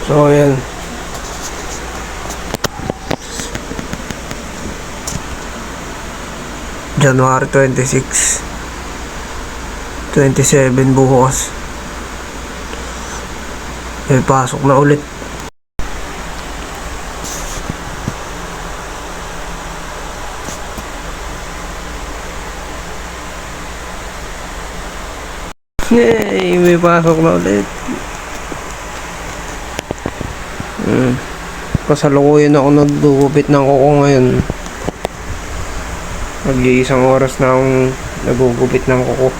So ayan, January 26, 27 bukas. May pasok na ulit. Yay! May pasok na ulit. Kasalukuyan ako nagugupit ng kuko ngayon. Mag-iisang oras na akong nagugupit ng kuko.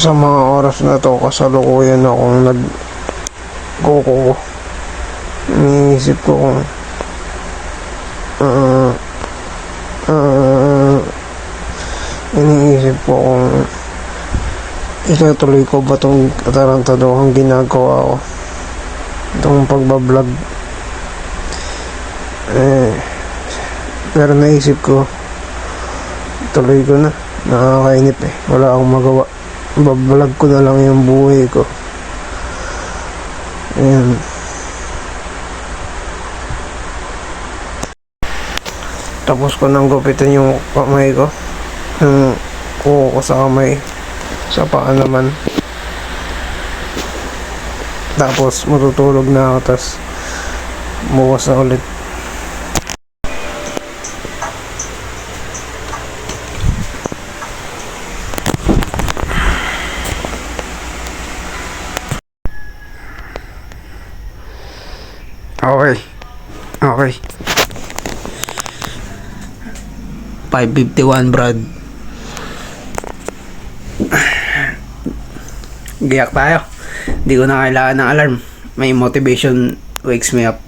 Sa mga oras na to, kasalukuyan akong nagkuko. Iniisip ko kung itutuloy ko ba itong katarantaduhang ginagawa ko, itong pagbablog. Pero naisip ko, tuloy ko na. Nakakainip wala akong magawa. Bablog ko na lang yung buhay ko. Ayan. Tapos ko nang gupitin yung kamay ko, yung kuko ko sa kamay, sa paa naman. Tapos matutulog na ako, tas bukas na ulit. Okay. 5:51 Brad. Giyak tayo. Hindi ko na kailangan ng alarm. May motivation wakes me up.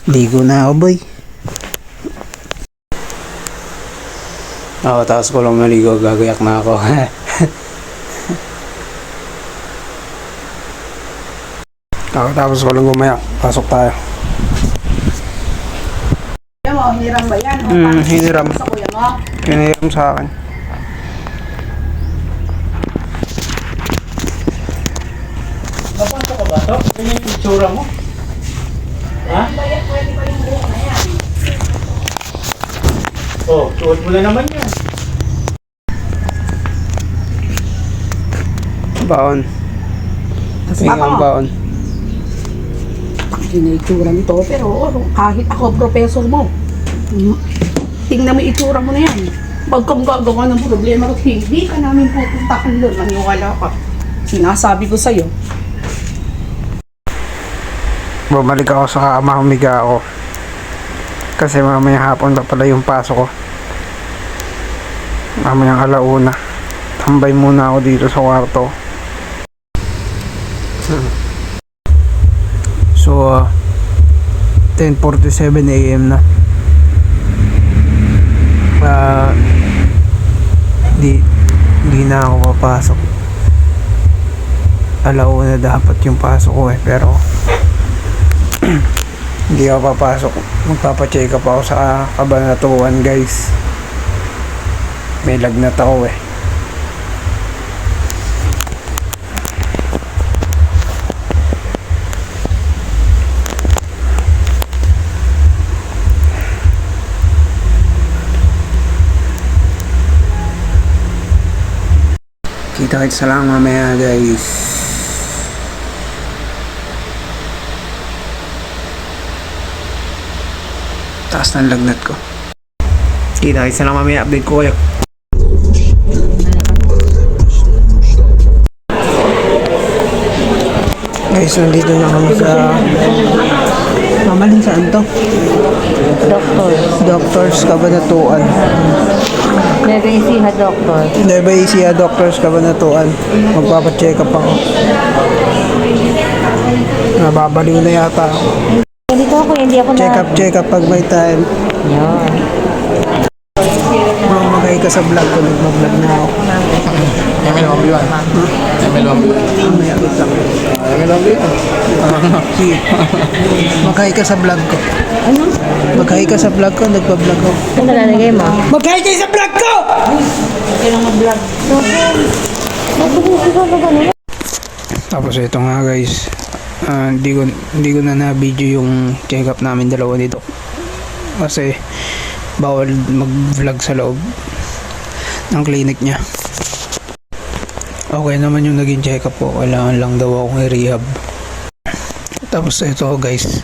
Ligo na ako, boy. Tapos ko lang maligo, gagayak na ako. Tapos ko lang gumayak, pasok tayo. Kuya mo, hiniram ba yan? Hiniram. Sa kuya mo? Hiniram sa akin. Napanto ka ba ito? Ano yung itsura mo? Ha? Pwede ba yung buhok na yan? Oh, suot mo na naman yan. Baon. Tingin ang baon. Hindi na itsura nito, pero kahit ako professor mo, tingnan mo itsura mo na yan. Pag kang gagawa ng problema, hindi ka namin pupuntahan doon, maniwala ka. Sinasabi ko sa'yo. Bumalik ako sa kama, humiga ako. Kasi mamaya hapon pa pala yung pasok ko. Mamayang alauna. Tambay muna ako dito sa kwarto. So, 10:47 AM na. Di na ako papasok. Alauna dapat yung pasok ko pero hindi ako papasok. Magpapacheck up ako sa Kabanatuan, guys. May lagnat ako Kita-kits na lang mamaya, guys. Taas ng lagnat ko. Kita na lang mamaya, update ko kayo. Guys, nandito na kami sa Mamaling saan to? Doctors Cabanatuan. Nueva Ecija Doctor. Nueva Ecija Doctors Cabanatuan. Magpapacheck up ako. Nababaliw na yata ako. Dito ako, hindi ako Check up pag may time. Yan. Mamagay ka sa vlog ko, nagbablog na ako. ML1B1. ML1B1. Mamaya kita. ML1B1. Sige. Maghay ka sa vlog ko. Ano? Maghay ka sa vlog ko, nagbablog ako. Ano nalalagay mo? Maghay ka sa vlog ko! Kailangan mag-vlog. Nagbubusi ko ba ganun? Tapos ito nga guys, hindi ko na na-video yung check-up namin dalawa dito. Kasi bawal mag-vlog sa loob ng clinic niya. Okay naman yung naging check-up ko. Kailangan lang daw akong i-rehab. Tapos ito guys,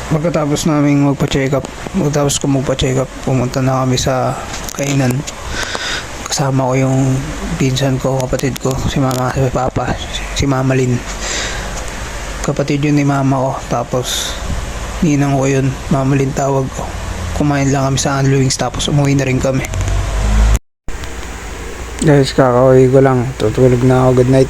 pagkatapos namin magpa-check-up, pumunta na kami sa kainan. Kasama ko yung pinsan ko, kapatid ko, si mama, si papa, si mama Lynn. Kapatid yun ni mama ko. Tapos ninang ko yun, mama Lynn tawag ko. Kumain lang kami sa Anlo Wings, tapos umuwi na rin kami. Guys, kakauwi ko lang. Tutulog na ako. Good night.